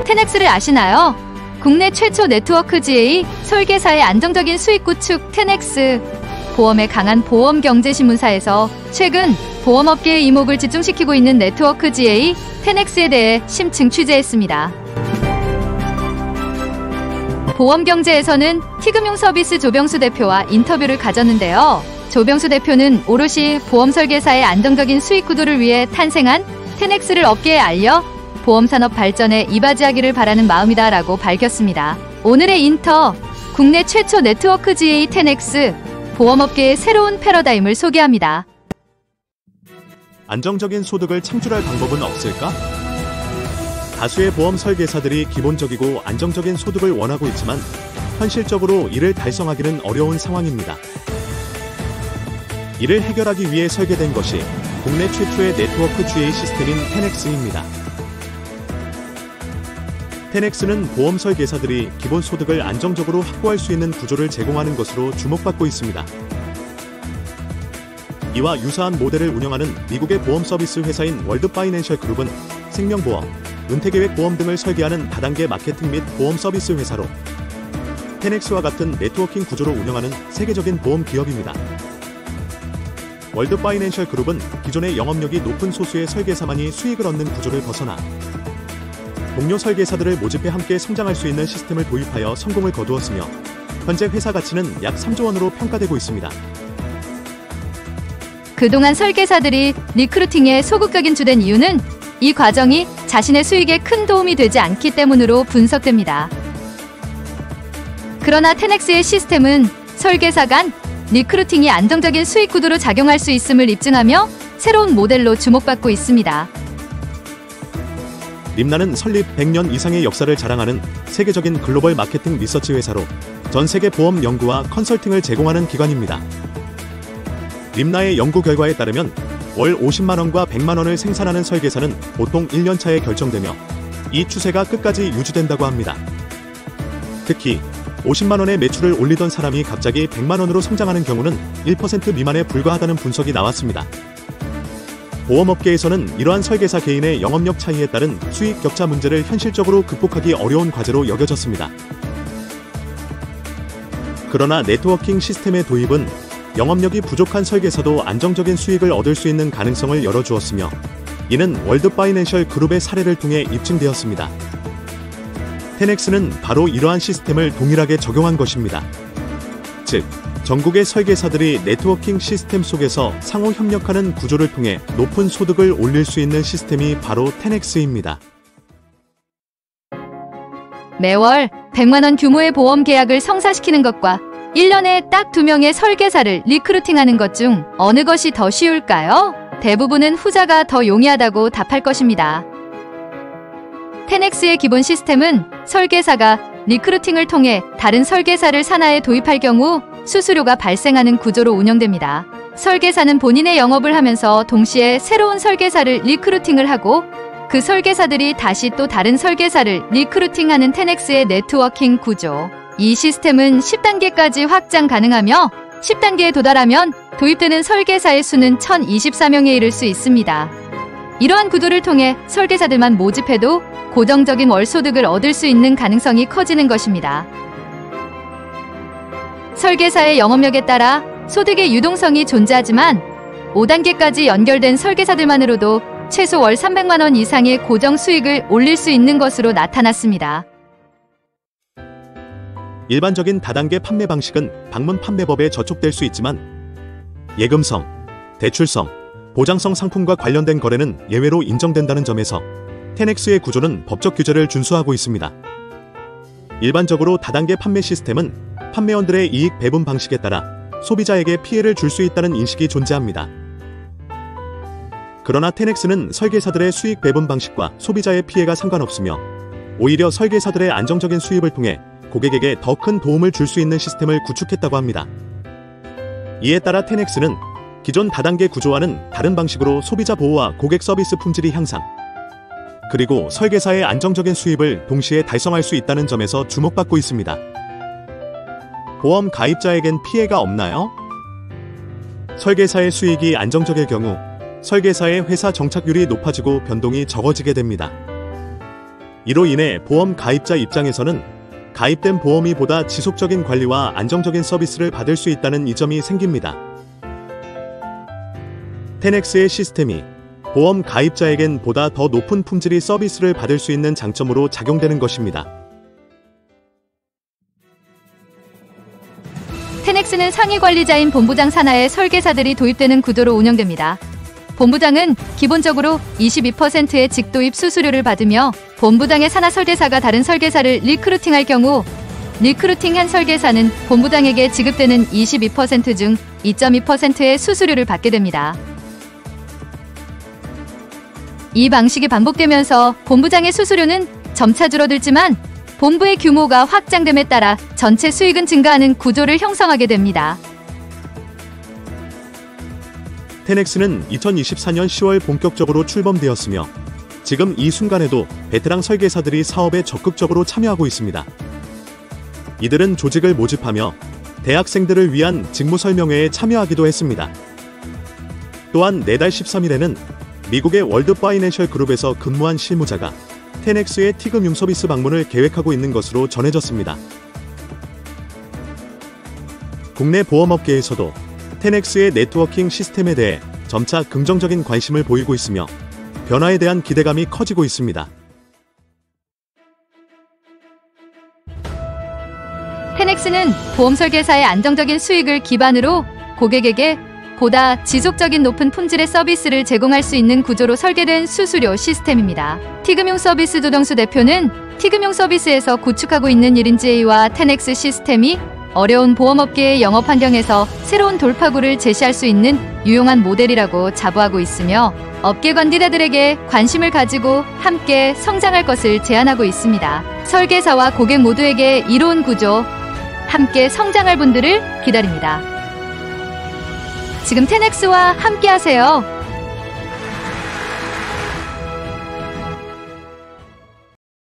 테넥스를 아시나요? 국내 최초 네트워크 GA, 설계사의 안정적인 수익 구축 테넥스. 보험의 강한 보험 경제 신문사에서 최근 보험업계의 이목을 집중시키고 있는 네트워크 GA, 테넥스에 대해 심층 취재했습니다. 보험경제에서는 티금융 서비스 조병수 대표와 인터뷰를 가졌는데요. 조병수 대표는 오롯이 보험 설계사의 안정적인 수익 구도를 위해 탄생한 테넥스를 업계에 알려 보험산업 발전에 이바지하기를 바라는 마음이다라고 밝혔습니다. 오늘의 인터, 국내 최초 네트워크 GA 테넥스, 보험업계의 새로운 패러다임을 소개합니다. 안정적인 소득을 창출할 방법은 없을까? 다수의 보험 설계사들이 기본적이고 안정적인 소득을 원하고 있지만 현실적으로 이를 달성하기는 어려운 상황입니다. 이를 해결하기 위해 설계된 것이 국내 최초의 네트워크 GA 시스템인 테넥스입니다. 테넥스는 보험 설계사들이 기본 소득을 안정적으로 확보할 수 있는 구조를 제공하는 것으로 주목받고 있습니다. 이와 유사한 모델을 운영하는 미국의 보험 서비스 회사인 월드 파이낸셜 그룹은 생명보험, 은퇴계획보험 등을 설계하는 다단계 마케팅 및 보험 서비스 회사로 테넥스와 같은 네트워킹 구조로 운영하는 세계적인 보험 기업입니다. 월드 파이낸셜 그룹은 기존의 영업력이 높은 소수의 설계사만이 수익을 얻는 구조를 벗어나 동료 설계사들을 모집해 함께 성장할 수 있는 시스템을 도입하여 성공을 거두었으며 현재 회사 가치는 약 3조 원으로 평가되고 있습니다. 그동안 설계사들이 리크루팅에 소극적인 주된 이유는 이 과정이 자신의 수익에 큰 도움이 되지 않기 때문으로 분석됩니다. 그러나 테넥스의 시스템은 설계사 간 리크루팅이 안정적인 수익 구도로 작용할 수 있음을 입증하며 새로운 모델로 주목받고 있습니다. 림나는 설립 100년 이상의 역사를 자랑하는 세계적인 글로벌 마케팅 리서치 회사로 전 세계 보험 연구와 컨설팅을 제공하는 기관입니다. 림나의 연구 결과에 따르면 월 50만 원과 100만 원을 생산하는 설계사는 보통 1년 차에 결정되며 이 추세가 끝까지 유지된다고 합니다. 특히 50만 원의 매출을 올리던 사람이 갑자기 100만 원으로 성장하는 경우는 1% 미만에 불과하다는 분석이 나왔습니다. 보험업계에서는 이러한 설계사 개인의 영업력 차이에 따른 수익 격차 문제를 현실적으로 극복하기 어려운 과제로 여겨졌습니다. 그러나 네트워킹 시스템의 도입은 영업력이 부족한 설계사도 안정적인 수익을 얻을 수 있는 가능성을 열어주었으며 이는 월드 파이낸셜 그룹의 사례를 통해 입증되었습니다. 테넥스는 바로 이러한 시스템을 동일하게 적용한 것입니다. 즉, 전국의 설계사들이 네트워킹 시스템 속에서 상호 협력하는 구조를 통해 높은 소득을 올릴 수 있는 시스템이 바로 테넥스입니다. 매월 100만 원 규모의 보험 계약을 성사시키는 것과 1년에 딱 2명의 설계사를 리크루팅하는 것 중 어느 것이 더 쉬울까요? 대부분은 후자가 더 용이하다고 답할 것입니다. 테넥스의 기본 시스템은 설계사가 리크루팅을 통해 다른 설계사를 산하에 도입할 경우 수수료가 발생하는 구조로 운영됩니다. 설계사는 본인의 영업을 하면서 동시에 새로운 설계사를 리크루팅을 하고 그 설계사들이 다시 또 다른 설계사를 리크루팅하는 테넥스의 네트워킹 구조. 이 시스템은 10단계까지 확장 가능하며 10단계에 도달하면 도입되는 설계사의 수는 1024명에 이를 수 있습니다. 이러한 구조를 통해 설계사들만 모집해도 고정적인 월소득을 얻을 수 있는 가능성이 커지는 것입니다. 설계사의 영업력에 따라 소득의 유동성이 존재하지만 5단계까지 연결된 설계사들만으로도 최소 월 300만 원 이상의 고정 수익을 올릴 수 있는 것으로 나타났습니다. 일반적인 다단계 판매 방식은 방문 판매법에 저촉될 수 있지만 예금성, 대출성, 보장성 상품과 관련된 거래는 예외로 인정된다는 점에서 테넥스의 구조는 법적 규제를 준수하고 있습니다. 일반적으로 다단계 판매 시스템은 판매원들의 이익 배분 방식에 따라 소비자에게 피해를 줄 수 있다는 인식이 존재합니다. 그러나 테넥스는 설계사들의 수익 배분 방식과 소비자의 피해가 상관없으며 오히려 설계사들의 안정적인 수입을 통해 고객에게 더 큰 도움을 줄 수 있는 시스템을 구축했다고 합니다. 이에 따라 테넥스는 기존 다단계 구조와는 다른 방식으로 소비자 보호와 고객 서비스 품질이 향상, 그리고 설계사의 안정적인 수입을 동시에 달성할 수 있다는 점에서 주목받고 있습니다. 보험 가입자에겐 피해가 없나요? 설계사의 수익이 안정적일 경우 설계사의 회사 정착률이 높아지고 변동이 적어지게 됩니다. 이로 인해 보험 가입자 입장에서는 가입된 보험이 보다 지속적인 관리와 안정적인 서비스를 받을 수 있다는 이점이 생깁니다. 텐엑스의 시스템이 보험 가입자에겐 보다 더 높은 품질의 서비스를 받을 수 있는 장점으로 작용되는 것입니다. 텐엑스는 상위 관리자인 본부장 산하의 설계사들이 도입되는 구조로 운영됩니다. 본부장은 기본적으로 22%의 직도입 수수료를 받으며 본부장의 산하 설계사가 다른 설계사를 리크루팅할 경우 리크루팅한 설계사는 본부장에게 지급되는 22% 중 2.2%의 수수료를 받게 됩니다. 이 방식이 반복되면서 본부장의 수수료는 점차 줄어들지만 본부의 규모가 확장됨에 따라 전체 수익은 증가하는 구조를 형성하게 됩니다. 텐엑스는 2024년 10월 본격적으로 출범되었으며 지금 이 순간에도 베테랑 설계사들이 사업에 적극적으로 참여하고 있습니다. 이들은 조직을 모집하며 대학생들을 위한 직무 설명회에 참여하기도 했습니다. 또한 내달 13일에는 미국의 월드 파이낸셜 그룹에서 근무한 실무자가 텐엑스의 티금융 서비스 방문을 계획하고 있는 것으로 전해졌습니다. 국내 보험업계에서도 텐엑스의 네트워킹 시스템에 대해 점차 긍정적인 관심을 보이고 있으며 변화에 대한 기대감이 커지고 있습니다. 텐엑스는 보험 설계사의 안정적인 수익을 기반으로 고객에게 보다 지속적인 높은 품질의 서비스를 제공할 수 있는 구조로 설계된 수수료 시스템입니다. 티금융 서비스 조정수 대표는 티금융 서비스에서 구축하고 있는 1인지A와 텐엑스 시스템이 어려운 보험업계의 영업 환경에서 새로운 돌파구를 제시할 수 있는 유용한 모델이라고 자부하고 있으며 업계 관리자들에게 관심을 가지고 함께 성장할 것을 제안하고 있습니다. 설계사와 고객 모두에게 이로운 구조, 함께 성장할 분들을 기다립니다. 지금 텐엑스와 함께 하세요.